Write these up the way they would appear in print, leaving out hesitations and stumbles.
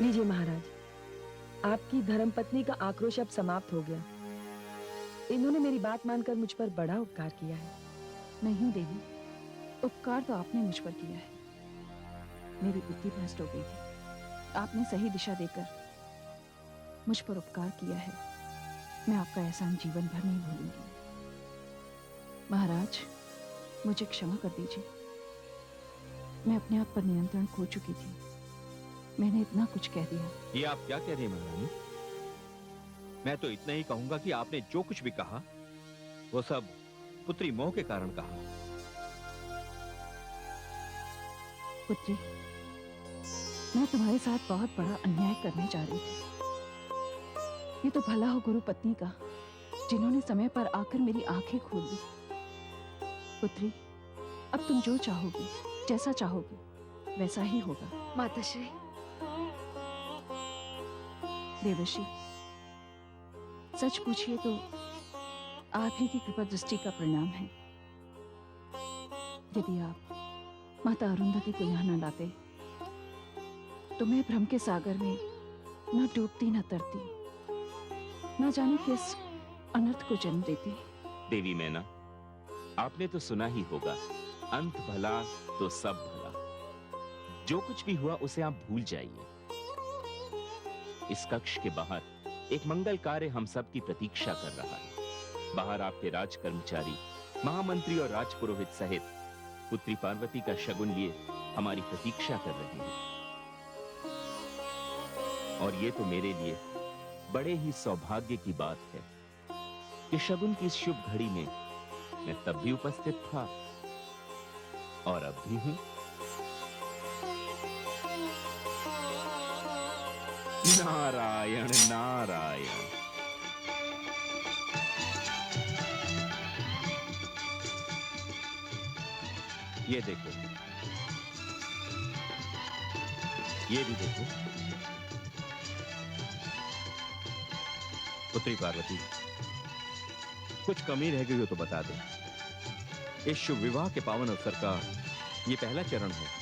लीजिए महाराज, आपकी धर्मपत्नी का आक्रोश अब समाप्त हो गया। इन्होंने मेरी बात मानकर मुझ पर बड़ा उपकार किया है। नहीं देवी, उपकार तो आपने मुझ पर किया है। मेरी बुद्धि भ्रष्ट हो गई थी। आपने सही दिशा देकर मुझ पर उपकार किया है। मैं आपका एहसान जीवन भर नहीं भूलूंगी। महाराज, मुझे क्षमा कर दीजिए। मैं अपने आप पर नियंत्रण खो चुकी थी। मैंने इतना कुछ कह दिया। ये आप क्या कह रही हैं महारानी? मैं तो इतना ही कहूंगा कि आपने जो कुछ भी कहा वो सब पुत्री मोह के कारण कहा। पुत्री, मैं तुम्हारे साथ बहुत बड़ा अन्याय करने जा रही थी। ये तो भला हो गुरु पत्नी का, जिन्होंने समय पर आकर मेरी आंखें खोल दी। पुत्री, अब तुम जो चाहोगी, जैसा चाहोगी, वैसा ही होगा। माताश्री। देवर्षि, सच पूछिए तो आप ही की कृपा दृष्टि का परिणाम है। यदि आप माता अरुंधति को यहाँ न लाते तो मैं भ्रम के सागर में न डूबती न तरती, न जाने किस अनर्थ को जन्म देती। देवी मैना, आपने तो सुना ही होगा, अंत भला तो सब भला। जो कुछ भी हुआ उसे आप भूल जाइए। इस कक्ष के बाहर एक मंगल कार्य हम सब की प्रतीक्षा कर रहा है। बाहर आपके राज कर्मचारी, महामंत्री और राजपुरोहित सहित पुत्री पार्वती का शगुन लिए हमारी प्रतीक्षा कर रहे हैं। और ये तो मेरे लिए बड़े ही सौभाग्य की बात है कि शगुन की इस शुभ घड़ी में मैं तब भी उपस्थित था और अब भी हूं। नारायण नारायण। ये देखो, ये भी देखो। पुत्री पार्वती, कुछ कमी रह गई हो तो बता दे। इस शुभ विवाह के पावन अवसर का ये पहला चरण है।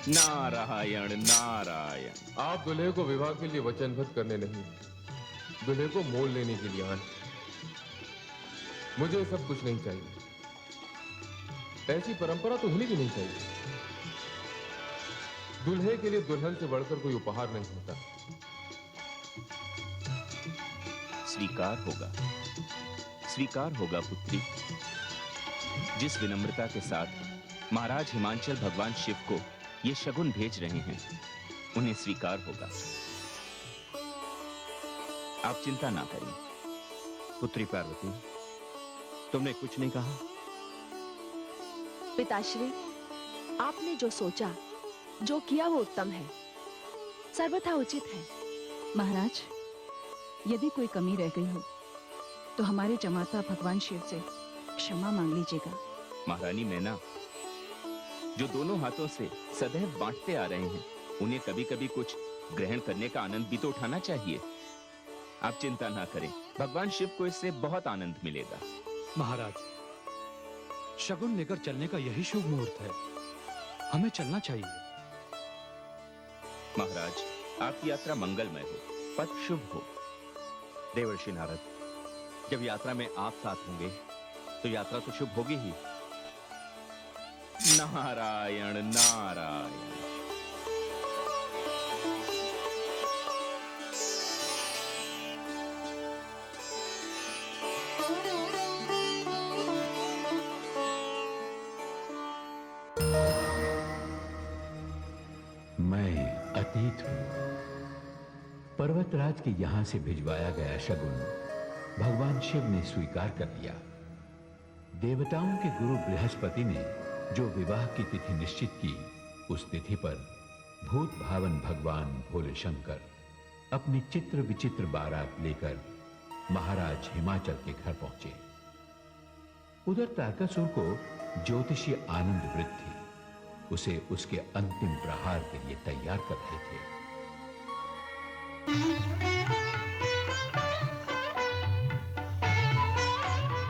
नारायण नारायण। आप दुल्हे को विवाह के लिए वचनबद्ध करने नहीं, दुल्हे को मोल लेने के लिए आए। मुझे सब कुछ नहीं चाहिए। ऐसी परंपरा तो होनी भी नहीं चाहिए। दुल्हे के लिए दुल्हन से बढ़कर कोई उपहार नहीं होता। स्वीकार होगा, स्वीकार होगा पुत्री। जिस विनम्रता के साथ महाराज हिमांचल भगवान शिव को ये शगुन भेज रहे हैं, उन्हें स्वीकार होगा। आप चिंता ना करें। पुत्री पार्वती, तुमने कुछ नहीं कहा? पिताश्री, आपने जो सोचा, जो किया वो उत्तम है, सर्वथा उचित है। महाराज, यदि कोई कमी रह गई हो तो हमारे जमाता भगवान शिव से क्षमा मांग लीजिएगा। महारानी मैना, जो दोनों हाथों से सदैव बांटते आ रहे हैं, उन्हें कभी कभी कुछ ग्रहण करने का आनंद भी तो उठाना चाहिए। आप चिंता ना करें, भगवान शिव को इससे बहुत आनंद मिलेगा। महाराज, शगुन लेकर चलने का यही शुभ मुहूर्त है। हमें चलना चाहिए। महाराज, आपकी यात्रा मंगलमय हो, पथ शुभ हो। देवर्षि नारद, जब यात्रा में आप साथ होंगे तो यात्रा तो शुभ होगी ही। नारायण नारायण। मैं अतीत हूं। पर्वतराज के यहां से भिजवाया गया शगुन भगवान शिव ने स्वीकार कर लिया। देवताओं के गुरु बृहस्पति ने जो विवाह की तिथि निश्चित की, उस तिथि पर भूत भावन भगवान भोले शंकर अपनी चित्र विचित्र बारात लेकर महाराज हिमाचल के घर पहुंचे। उधर तारकासुर को ज्योतिषी आनंद वृत्त थी। उसे उसके अंतिम प्रहार के लिए तैयार कर रहे थे।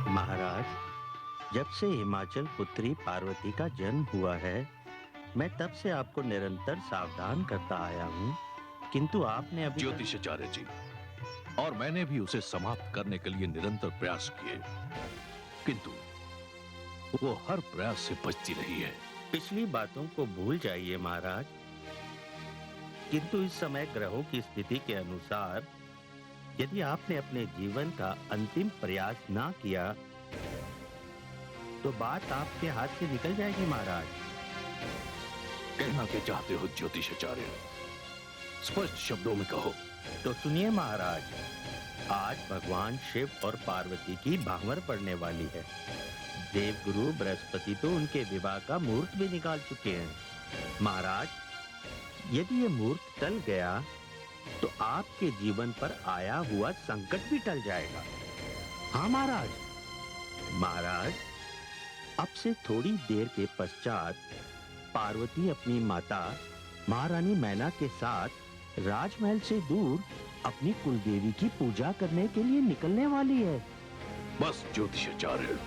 महाराज, जब से हिमाचल पुत्री पार्वती का जन्म हुआ है, मैं तब से आपको निरंतर सावधान करता आया हूँ, किंतु आपने अभी ज्योतिषाचार्य जी, और मैंने भी उसे समाप्त करने के लिए निरंतर प्रयास किए, किंतु वो हर प्रयास से बचती रही है। पिछली बातों को भूल जाइए महाराज, किंतु इस समय ग्रहों की स्थिति के अनुसार यदि आपने अपने जीवन का अंतिम प्रयास ना किया तो बात आपके हाथ से निकल जाएगी महाराज। कहना क्या चाहते हो ज्योतिषाचार्य? स्पष्ट शब्दों में कहो। तो सुनिए महाराज, आज भगवान शिव और पार्वती की भांवर पड़ने वाली है। देवगुरु बृहस्पति तो उनके विवाह का मुहूर्त भी निकाल चुके हैं। महाराज, यदि ये मुहूर्त टल गया तो आपके जीवन पर आया हुआ संकट भी टल जाएगा। हाँ महाराज। महाराज, अब से थोड़ी देर के पश्चात पार्वती अपनी माता महारानी मैना के साथ राजमहल से दूर अपनी कुलदेवी की पूजा करने के लिए निकलने वाली है। बस ज्योतिषाचार्य,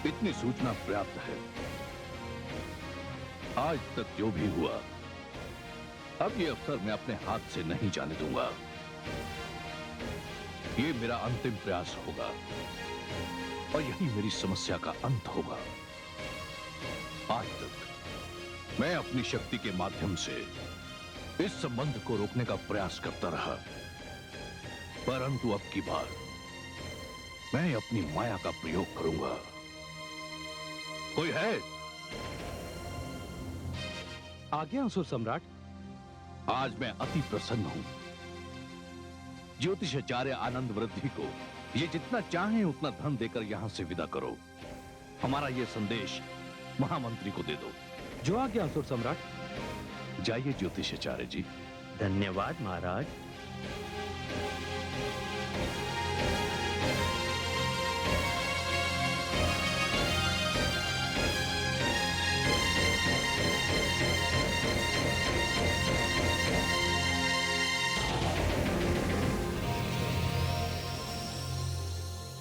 इतनी सूचना पर्याप्त है। आज तक जो भी हुआ, अब ये अवसर मैं अपने हाथ से नहीं जाने दूंगा। ये मेरा अंतिम प्रयास होगा और यही मेरी समस्या का अंत होगा। आज तक मैं अपनी शक्ति के माध्यम से इस संबंध को रोकने का प्रयास करता रहा, परंतु अब की बार मैं अपनी माया का प्रयोग करूंगा। कोई है? आज्ञा असुर सम्राट। आज मैं अति प्रसन्न हूं। ज्योतिषाचार्य आनंद वृद्धि को ये जितना चाहे उतना धन देकर यहां से विदा करो। हमारा ये संदेश महामंत्री को दे दो। जो आज्ञा असुर सम्राट। जाइए ज्योतिषाचार्य जी। धन्यवाद महाराज।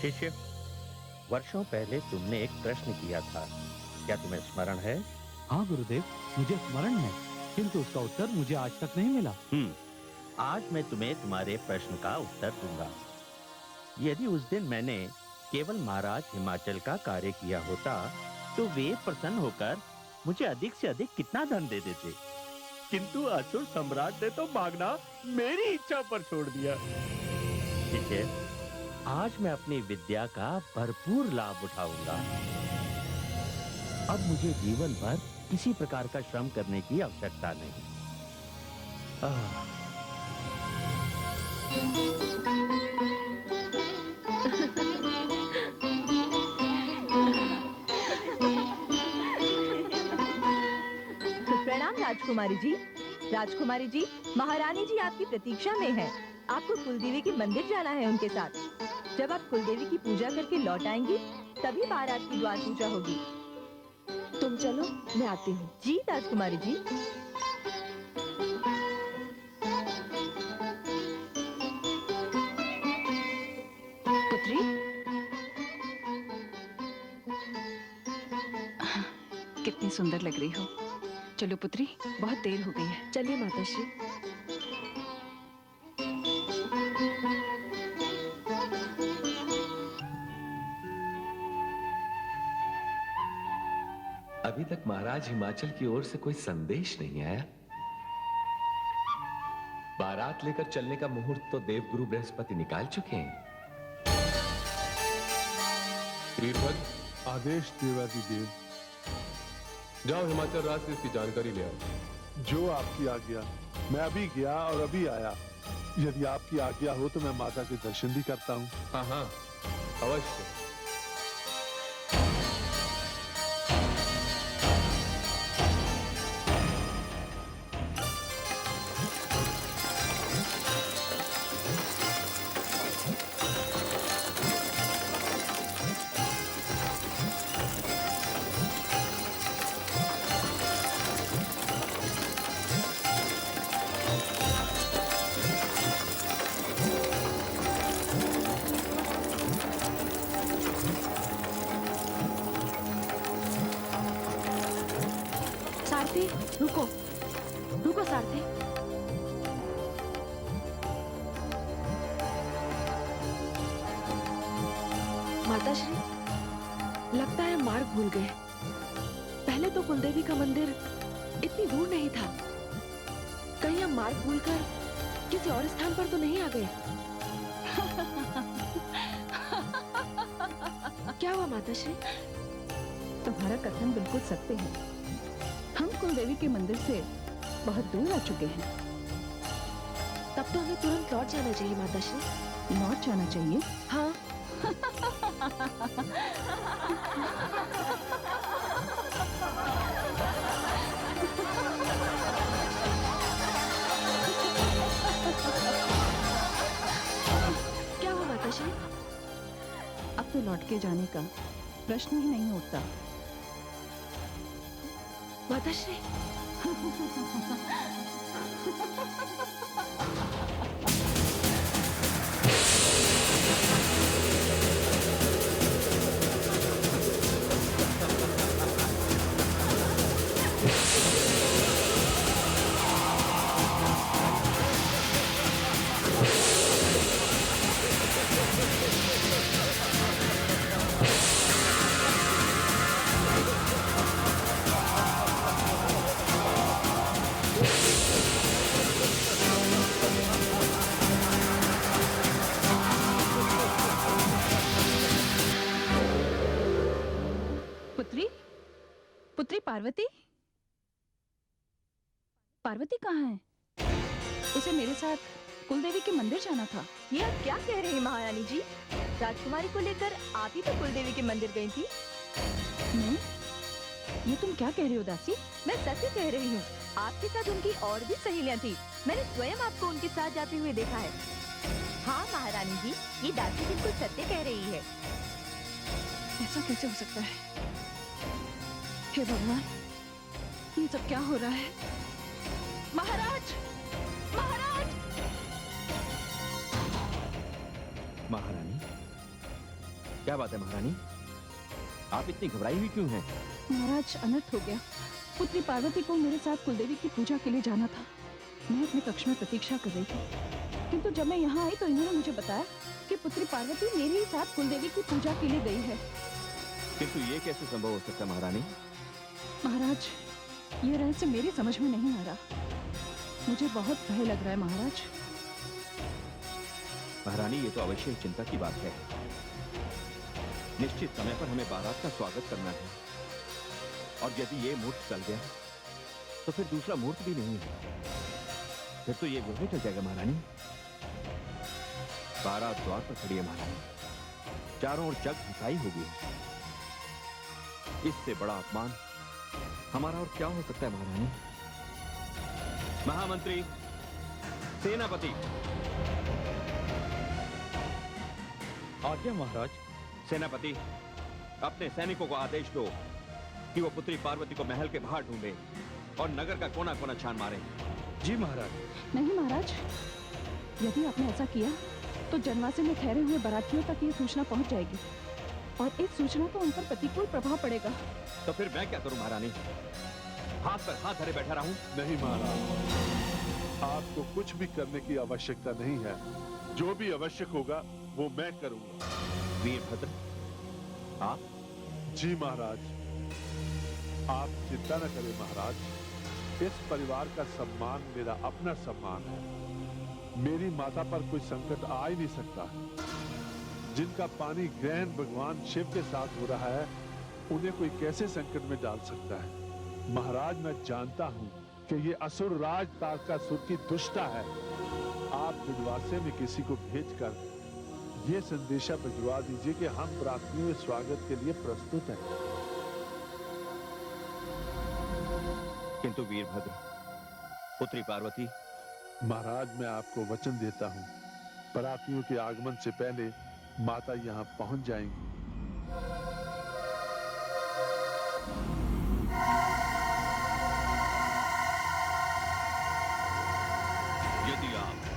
शिष्य, वर्षों पहले तुमने एक प्रश्न किया था, क्या तुम्हें स्मरण है? हाँ गुरुदेव, मुझे स्मरण है, किंतु उसका उत्तर मुझे आज तक नहीं मिला। आज मैं तुम्हें तुम्हारे प्रश्न का उत्तर दूंगा। यदि उस दिन मैंने केवल महाराज हिमाचल का कार्य किया होता तो वे प्रसन्न होकर मुझे अधिक से अधिक कितना धन दे देते, किंतु असुर सम्राट ने तो मांगना मेरी इच्छा पर छोड़ दिया। ठीक है, आज मैं अपनी विद्या का भरपूर लाभ उठाऊंगा। अब मुझे जीवन भर किसी प्रकार का श्रम करने की आवश्यकता नहीं। प्रणाम राजकुमारी जी। राजकुमारी जी, महारानी जी आपकी प्रतीक्षा में हैं। आपको कुलदेवी के मंदिर जाना है उनके साथ। जब आप कुलदेवी की पूजा करके लौट आएंगी तभी बारात की द्वार पूजा होगी। तुम चलो, मैं आती हूँ। जी राजकुमारी जी। पुत्री, कितनी सुंदर लग रही हो। चलो पुत्री, बहुत देर हो गई है। चलिए माताश्री। अभी तक महाराज हिमाचल की ओर से कोई संदेश नहीं आया। बारात लेकर चलने का मुहूर्त तो देवगुरु बृहस्पति निकाल चुके हैं। वीरभद्र, आदेश देवाधिदेव। जाओ हिमाचल राज से इसकी जानकारी ले आओ। जो आपकी आज्ञा। मैं अभी गया और अभी आया। यदि आपकी आज्ञा हो तो मैं माता के दर्शन भी करता हूँ। हाँ हाँ, अवश्य। सारथी, रुको, रुको सारथी। माताश्री, लगता है मार्ग भूल गए। पहले तो कुलदेवी का मंदिर इतनी दूर नहीं था। कहीं हम मार्ग भूलकर किसी और स्थान पर तो नहीं आ गए? क्या हुआ माताश्री? तुम्हारा कथन बिल्कुल सत्य है। हम कुलदेवी के मंदिर से बहुत दूर आ चुके हैं। तब तो हमें तुरंत लौट जाना चाहिए माताश्री। लौट जाना चाहिए? हाँ। क्या हुआ माताश्री? अब तो लौट के जाने का प्रश्न ही नहीं उठता। माताश्री, पुत्री, पुत्री पार्वती, पार्वती कहाँ है? उसे मेरे साथ कुलदेवी के मंदिर जाना था। ये आप क्या कह रही हैं महारानी जी? राजकुमारी को लेकर आप ही तो कुलदेवी के मंदिर गई थी। मैं? ये तुम क्या कह रही हो दासी? मैं सत्य कह रही हूँ। आपके साथ उनकी और भी सहेलियाँ थी। मैंने स्वयं आपको उनके साथ जाते हुए देखा है। हाँ महारानी जी, ये दासी बिल्कुल सत्य कह रही है। ऐसा कैसे हो सकता है? हे भगवान, ये सब क्या हो रहा है? महाराज, महाराज! महारानी, क्या बात है महारानी? आप इतनी घबराई हुई क्यों हैं? महाराज, अनर्थ हो गया। पुत्री पार्वती को मेरे साथ कुलदेवी की पूजा के लिए जाना था। मैं अपने कक्ष में प्रतीक्षा कर रही थी, किंतु जब मैं यहाँ आई तो इन्होंने मुझे बताया कि पुत्री पार्वती मेरे ही साथ कुलदेवी की पूजा के लिए गई है। किंतु ये कैसे संभव हो सकता है महारानी? महाराज, ये रहस्य मेरी समझ में नहीं आ रहा। मुझे बहुत भय लग रहा है महाराज। महारानी, ये तो अवश्य ही चिंता की बात है। निश्चित समय पर हमें बारात का स्वागत करना है, और यदि ये मुहूर्त चल गया तो फिर दूसरा मुहूर्त भी नहीं है। फिर तो ये विघ्न चल जाएगा महारानी। बारात द्वार पर खड़ी है महारानी, चारों ओर जग हंसाई होगी। इससे बड़ा अपमान हमारा और क्या हो सकता है महारानी? महामंत्री, सेनापति। आज्ञा महाराज। सेनापति, अपने सैनिकों को आदेश दो कि वो पुत्री पार्वती को महल के बाहर ढूंढे और नगर का कोना कोना छान मारे। जी महाराज। नहीं महाराज, यदि आपने ऐसा किया तो जनवासे में ठहरे हुए बारातियों तक ये सूचना पहुंच जाएगी, और इस सूचना का उन पर प्रतिकूल प्रभाव पड़ेगा। तो फिर मैं क्या करूं महारानी? हाथ पर हाथ धरे बैठा रहूं? नहीं महाराज, आपको कुछ भी करने की आवश्यकता नहीं है। जो भी आवश्यक होगा वो मैं करूंगा। वीरभद्र, आप? जी महाराज, आप चिंता न करें महाराज। इस परिवार का सम्मान मेरा अपना सम्मान है। मेरी माता पर कोई संकट आ ही नहीं सकता। जिनका पानी ग्रहण भगवान शिव के साथ हो रहा है, उन्हें कोई कैसे संकट में डाल सकता है? महाराज, मैं जानता हूं कि ये असुर राज तारकासुर की दुष्टा है। आप विधवासे में किसी को भेजकर ये संदेशा भिजवा दीजिए कि हम प्रार्थनियों के स्वागत के लिए प्रस्तुत हैं। किंतु वीरभद्र, पुत्री पार्वती। महाराज, मैं आपको वचन देता हूं, प्रार्थनियों के आगमन से पहले माता यहां पहुंच जाएंगी। यदि आप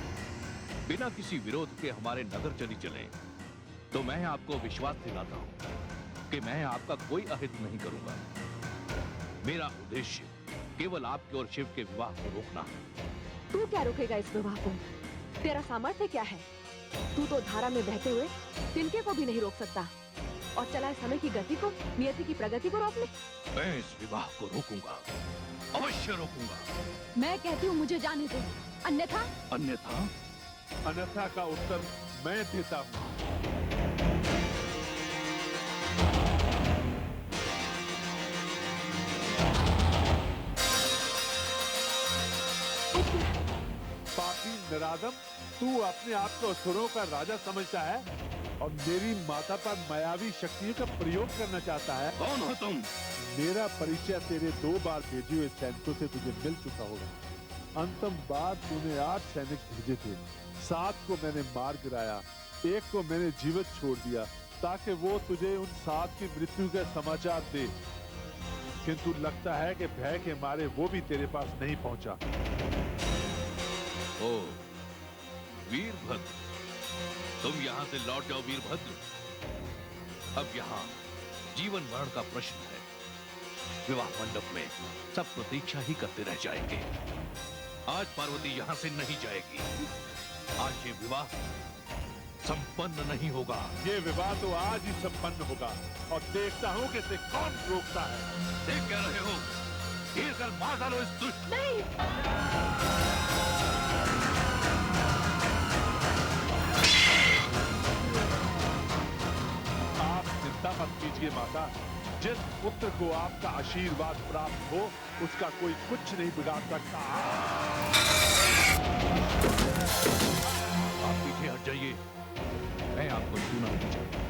बिना किसी विरोध के हमारे नगर चली चलें, तो मैं आपको विश्वास दिलाता हूं कि मैं आपका कोई अहित नहीं करूंगा। मेरा उद्देश्य केवल आपके और शिव के विवाह को रोकना। तू क्या रोकेगा इस विवाह को? तेरा सामर्थ्य क्या है? तू तो धारा में बहते हुए तिनके को भी नहीं रोक सकता और चला है समय की गति को, नियति की प्रगति को रोक ले। मैं इस विवाह को रोकूंगा, अवश्य रोकूंगा। मैं कहती हूँ मुझे जाने दो, अन्यथा अन्यथा अन्यथा का उत्तर मैं देता हूँ। पापी निरादम, तू अपने आप को असुरों का राजा समझता है और मेरी माता पर मायावी शक्तियों का प्रयोग करना चाहता है। कौन हो तुम? मेरा परिचय तेरे 2 बार भेजे हुए सैनिकों से तुझे मिल चुका होगा। अंतिम बार तूने 8 सैनिक भेजे थे, 7 को मैंने मार गिराया, 1 को मैंने जीवित छोड़ दिया ताकि वो तुझे उन 7 की मृत्यु का समाचार दे, किंतु लगता है कि भय के मारे वो भी तेरे पास नहीं पहुंचा। ओ वीरभद्र, तुम यहाँ से लौट जाओ वीरभद्र। अब यहाँ जीवन मरण का प्रश्न है। विवाह मंडप में सब प्रतीक्षा ही करते रह जाएंगे। आज पार्वती यहाँ से नहीं जाएगी। आज ये विवाह संपन्न नहीं होगा। ये विवाह तो आज ही संपन्न होगा और देखता हूँ कि इसे कौन रोकता है। देख क्या रहे हो? ये कल मार डालो इस दुष्ट। नहीं। आप चिंता मत कीजिए माता, जिस पुत्र को आपका आशीर्वाद प्राप्त हो उसका कोई कुछ नहीं बिगाड़ सकता। आप पीछे हट जाइए, मैं आपको छूना नहीं चाहता।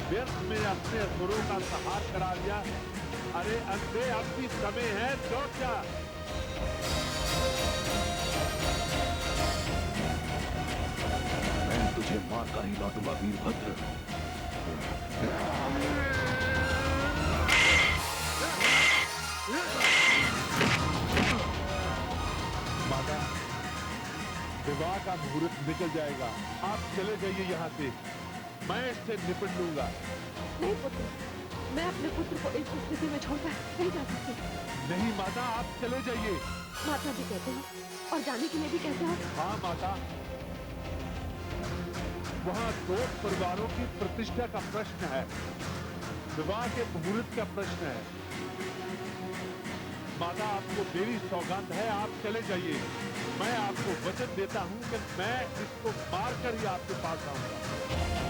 व्यर्थ में अपने असुरों का संहार करा लिया। अरे अंधे, अब भी समय है, लौट जा। मैं तुझे मार कर ही लौटूंगा वीरभद्र। माता, विवाह का मुहूर्त निकल जाएगा, आप चले जाइए यहाँ से, मैं इससे निपट लूंगा। नहीं पुत्र, मैं अपने पुत्र को इस स्थिति में छोड़कर नहीं जा सकती। नहीं माता, आप चले जाइए। माता भी कहते हो और जाने के लिए भी कहते हो। हाँ माता, वहाँ 2 परिवारों की प्रतिष्ठा का प्रश्न है, विवाह के मुहूर्त का प्रश्न है। माता, आपको मेरी सौगात है, आप चले जाइए। मैं आपको वचन देता हूँ कि मैं इसको मार कर ही आपके पास आऊंगा।